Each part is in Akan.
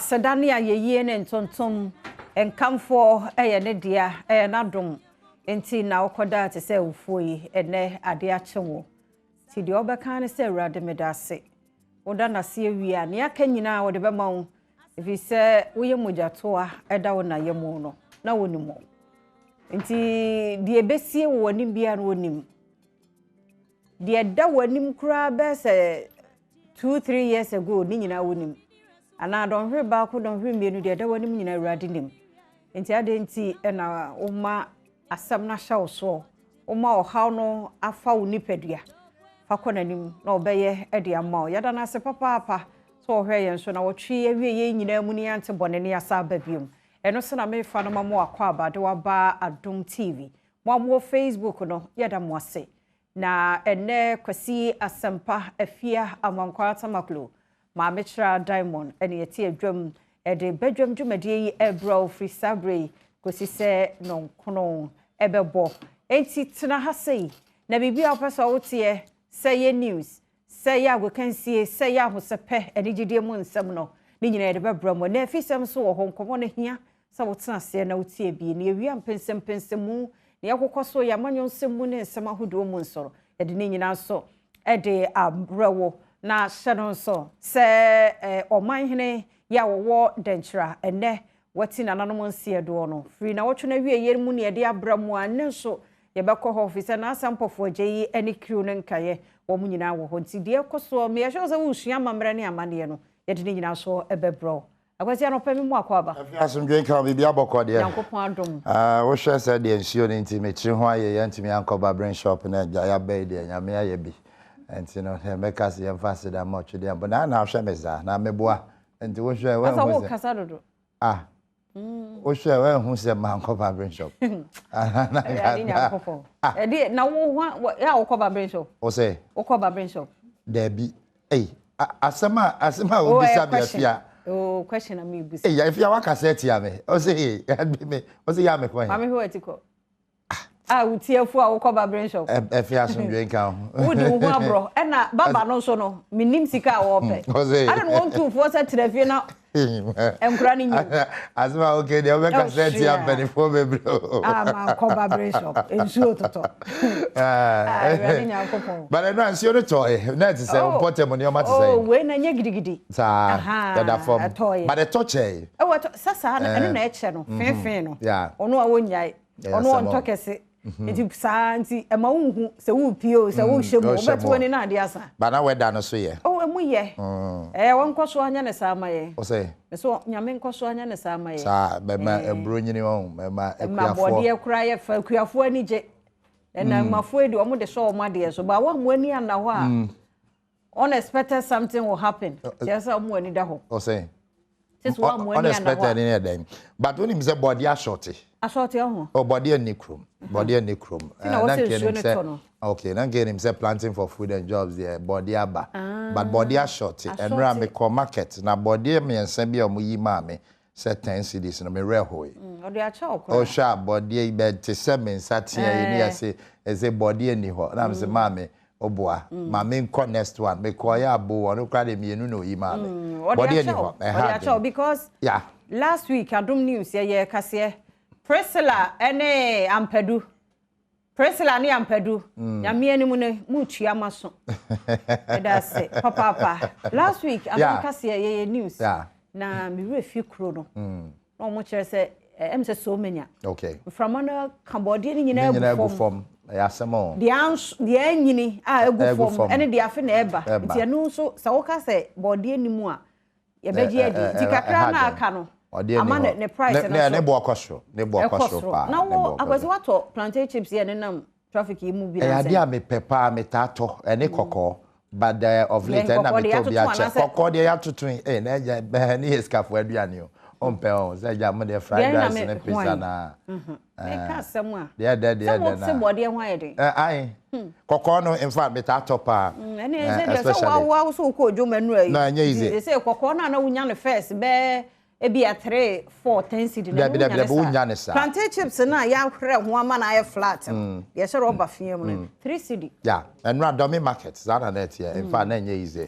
asedane a yeye ne ntontom enkamfo eye ne dia na dom enti na okoda te se ufoyi ene ade achewo ti de obeka ne se awurade medase oda na se awia ne aka nyina wo de bema wo efi se woye mogatoa eda wo na yemu no na wonimo enti de besie wo anim bia no wonim de da wanim kura be se 2-3 years ago ni nyina wonim ana don hwe ba ko don hwe mienu de da wanim nyina awurade nim enti ade enti na oma asam na hya so oma ohaw no afa wo nipadua fa konanim na obeye de ama yada na se papa so hwe yen so na wotwe awie ye nyina mu ni ante bone ne asa ba biom eno se na me fa no mamo akwa abade wa ba Adom TV mo Facebook no yada mo ase na ene kwasi asampa afia amankwa tamaklo ma metra diamond ene yeti adwam ede badwam dwumadie yi ebro free sabre kwasi se nonkono ebebo enti tena ha sei na bibia opesa wotie say news say ya wekansie say ya hosepe ene gidie mu nsem no ni nyina ede bebram na afisem so wo honkomo ne hia sa wotena se na wotie bi ne awia mpensempensemu ne yakokoso ya manyonsemu ne nsema hodo mu nsoro ede ne nyina so ede abrewo na hyeno so se oman hene ya wo denchira ene wati nananom nsie do no free na wotwe na wie yer mu ne ede abramu ane so ye bekọ office na asampofo ajeyi ene kriu ne nkaye wo mu nyina wo ho nti de ekoso me yehwe so wusua mamre ne amane no yede ne nyina so ebebro akwasi anopami mu akwaba asomdwen ka bibi abokode yankopon adom wo hwe se de nsuo ne nti metri ho aye ye ntimi ankoba brain shop na ya be de nyame aye bi enti no meka se yemfase da mo twede ambo na ahwe meza na meboa enti wo hwe asa wo kasa dodo wo hwe we hu se ma ankoba brain shop ya ni yankopon edi na wo ya ankoba brain shop o se ankoba brain shop debi asema wo bisa bia oh question am ibusa ya if ya waka set ya me o say ya me ko mama who etiko utiafu a wo koba brain shop if ya asomdwen ka wo di wo abro e na baba no so no minim sika wo pe I don't want to force trafie na emkura ni nyi asma okay de we ka set ya be ni fo bebre ma koba brain shop ensuo toto ready nya kopon but no ansio no toy na ti say important money o ma ti say oh we na nya gidigidi sa da form but the touch e what sasa na na eche no fenfen no ono a wonyai ono on tokese enti santi e ma unhu se wu pio se wu hyemu obeto ni na ade asa ba na we da no so ye emu ye won koso anya ne sa amaye o say so nyame nkoso anya ne sa amaye sa be ma ebro nyini won be ma ekuafo ma bode ekura ye fa ekuafo ani je na mafo edi omo de so o ma de so ba wa mo ani ana ho a unexpected something will happen just omo ani da ho o say this one mo ani ana ho unexpected any dem but when him say body ashorty oh body and nikrom okay now get him say planting for food and jobs there body aba but body ashorty and ram me call market na body me ense bia omuyi ma me say 10 cedis no me rehoy o de acha okwa o sha body be te 7 satia ni ase eze body ni ho na me say ma me oboa ma me nko next one me call ya abo won kra de mienu no yi ma me body ni ho because last week Adom news ye kase Priscilla ene Ampadu Priscilla ni Ampadu nyame ani mu ne mu tua maso eda se papa last week Adom kase ye news na me refi kro no no mo kire se em se so manya okay from on Cambodia ni nyina egu form ya semo the anyini egu form ene de afi na eba ntia no so sa wo kase body ani mu a ye beji edi tikakra na aka no amane ne price na ne bo akosro pa na wo akwese wato plantain chips ye ne nam traffic yi mu bi na say ya dia me pepa me tato ene kokko but of late na me to bia che kokko de ya tutun na ja ni escape aduane o ompe o say ja mo de fried rice ne pizza na e ka samu a de na se body ho ayede ai kokko no in fact me tato pa ene say de so wa so ko ojo manu ayi na nya easy say kokko na wunya no first be ebi a 3 4 10 cedi na plantain chips na ya hwere ho ama na ya flat ye se rubber fiem no 3 cedi yeah and Adom market zana net here in fact na nye easy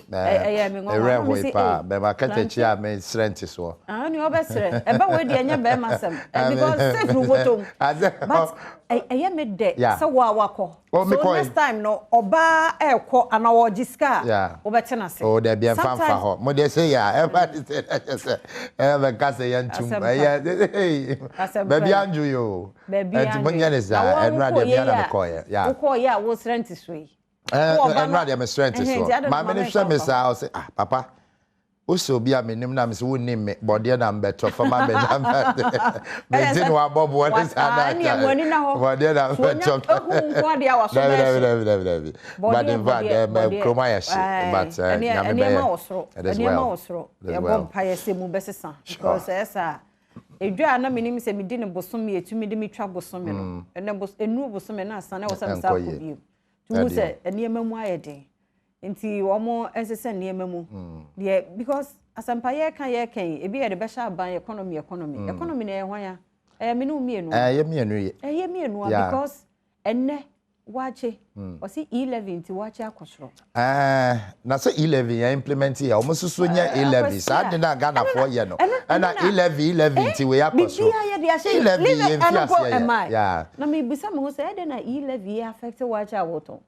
pa be market echi a me strength so ni obesre eba we de anya be masem because safe no bottom but eye me de se wa wakọ so next time no oba ekọ ana wo jiska obete na se oh there be fanfa ho mo dey say ya everybody say be ka say yantum baby anju yo and monya ne za enra de bia na me koye yeah ko ya wo strength sui enra de me strength so ma me ne hwe me sa o say ah papa Oso bi a menim na me se wonni me bode na mbeto fama be na me tin wa bobo woni sada bode na mbeto ko dia wa so be but in fact me kroma ya shi but nyame ma osro ya bom pa ya se mu besesa because esa edwa na menim se me di ne bosom me etumi de me twa bosom me no enu bosom me na asane wo se me sa ko bi tu se eniema mu ayede nti omo ensese niema mu de because asampa ye kan ebi ye de be sha ban economy na ye hwan ya me no mienu ye mienu ye mienu because enne wache o si E11 nti wache akosoro na so E11 ya implement ya omo susu nya E11 sa de na Ghana for ye no na E11 nti we akosoro bibia ye de ahye E11 ye mfiase ya na me bisa me ho say de na E11 affect wache awoto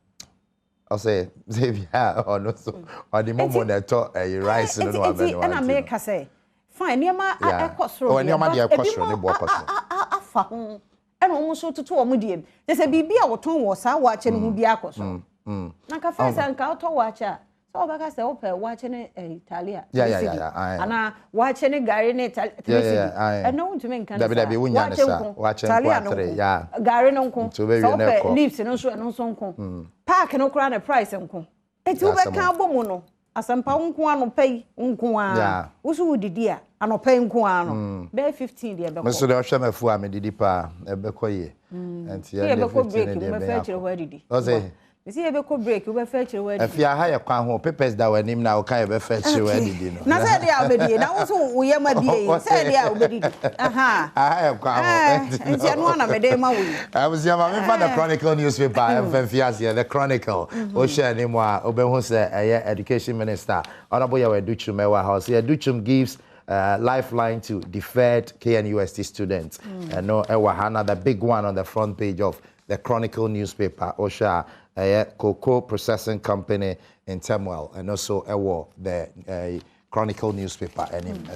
I say Xavier or no so or the moment that talk rice no no abeno and I make her say fine niema ekosoro o niema de ekosoro ne bo ekosoro afa ho e no mo so tutu o mo die they say bibia woton wo sa wa che no hu bi akosoro na ka fa say nka to wa cha so ba ka say o pe wa che ne Italia ana wa che ne gari ne Italia and no to me nka dabi wunya ne sa wa che nkwatre ya gari no nko so pe lips no so nko park no kura na price nko eti ube ka abomu no asampa nko ano pay nko a usu udidi a ano pay nko ano be 15 de ebeko meso de ohwe mafu a medidi pa ebeko ye enti ya de 15 de be fa chire wa didi o say Misi ebe ko break ube fa chire wa didi afia ha ye kwan ho papers da wanim na o kan ebe fa chire wa didi no na say dia obedi na wo so wo ye ma bie say dia obedi aha ha ye kwan ho enti anu na me dey ma wo I was your mama for the Chronicle newspaper FMFIAS the Chronicle o share ni mo a obehu say education minister honorable Yaweduchum ewa house Yaweduchum gives lifeline to deferred KNUST students and no ewa another big one on the front page of the Chronicle newspaper Osha cocoa processing company in Temwell and also the Chronicle newspaper and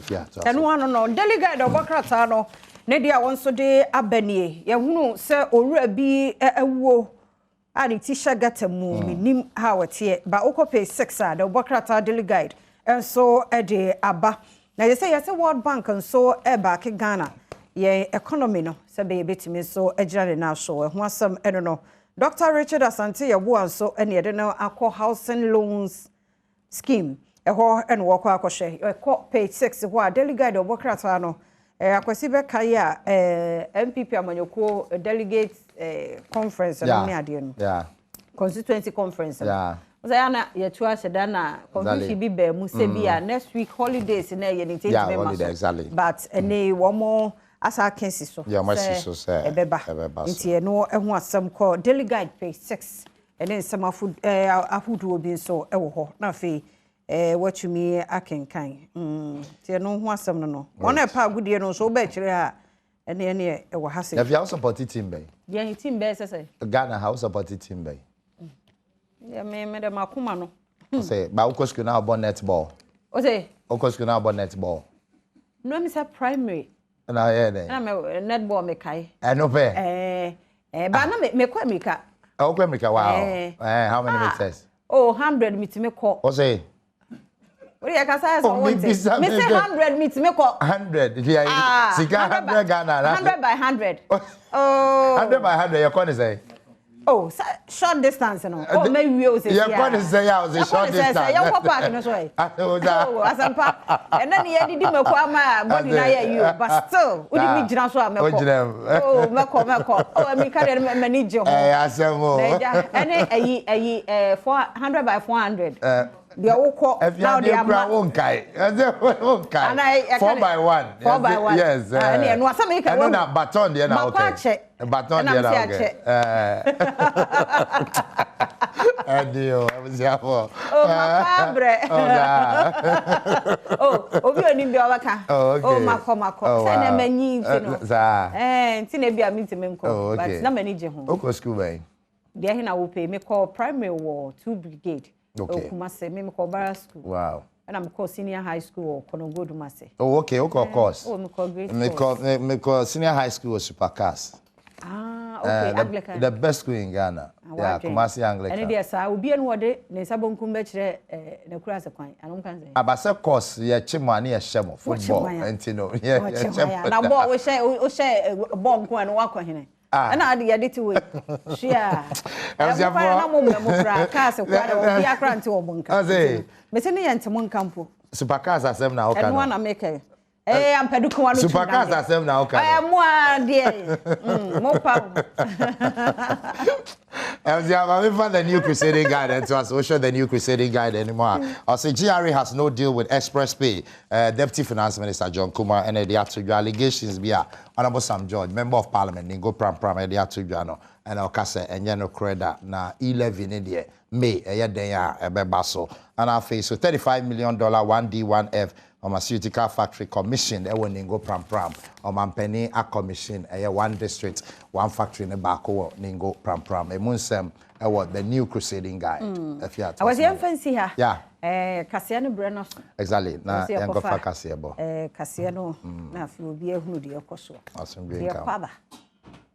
and one no delegate obokrata no ne dia won so de abanie ye hunu se owura bi ewuo ani tisha gatamu minim ha wote ba okope 6 the obokrata delegate and so de aba na ye say World Bank and so e back Ghana ye economy no se be betimi so ejira na so ho asam eno no Dr. Richard Asante ye bo anso ene de no akọ housing loans scheme eho eno woko akọhwe ekọ page 6 ho a delegate obokrata no akwasi be kai a MPP amanyoko delegate conference no me ade no constituency conference Zayana yetu asheda na confusion bi be mu se bi a next week holidays na ye ni take me but ene wo mo asa kensi so ebeba nti no ehu asem call delegate page 6 ene nsem afudu obi so ewo ho na fe watchumi akenkan ti no hu asem no wona pa agudie no so ba kire ha ene ewo ha se if you support team bay yeah team bay say Ghana house support team bay yeah me de makuma no say ba ukosku na about netball o say ukosku na about netball no me say primary na yeah then na me netball me kai no pay ba na me kwa America kwa America wow how many meters 100 meet me call o say what you can say so me say 100 meet me call 100 yeah sika 100 Ghana 100 by 100 100 by 100 you can say oh short distance no me we say yeah you can say yeah was a short distance you go park no so oh asampa and then you did me kwa ma body na you but still we did me jina so am ko oh me ko oh me carry me manage ho asemo and ayi 400 by 400 The Oko, now the Wonkai. 4x1. 4x1. Yes. And what's a make a one baton, dear. Okay. Baton, dear. Adio, I was here for. Oh, my oh, Obi in the Ovaka. Oh, Mako. Send them many. And Tinebia means him, but not many Jehon. Oko school way. There, I will pay me call primary war 2 brigade. Okay. Kumase, me call Barra school. Wow. And I'm called senior high school or Konogo Dumase. Oh, okay, of course. Oh, me call grade. Me call senior high school was Supercast. Ah, okay, Anglican. The best school in Ghana. Yeah, Kumasi Anglican. And yes, I will be on de ne sabon kumbeche na kura se kwan. Anom kan say. Abase course ye chimani ye shemo football. Enti no. Yeah. Na ball we share ball nko an wa kwa hene. Na ade ye dey we. Hia. Na mo kura ka se kwa da obi akra nti wo monka. Me se ne ye ntemo nkampo. Supercars asem na oka. No na make. I'm peduku wanu. Supercars asem na oka. Mo ade. Mo pa. I'm found the new crusading guide, and so we'll show the new crusading guide anymore. Also, GRA has no deal with Express Pay. Deputy Finance Minister John Kumar and the actual allegations be Honorable Sam George, Member of Parliament, Ningo Pram and the actual and Okase and Yano Creda na 11 in the May a day a bebaso and our face so $35 million 1D1F pharmaceutical factory commission Ningo Pram or Mampeni a commission one district one factory in the Bako Ningo Pram a Munsem the new crusading guide. I was young fancy here. Yeah. Cassiano Brenner. Exactly. Na yango fa Cassiano. Cassiano na fi obi ehunu de yakoso. Awesome great.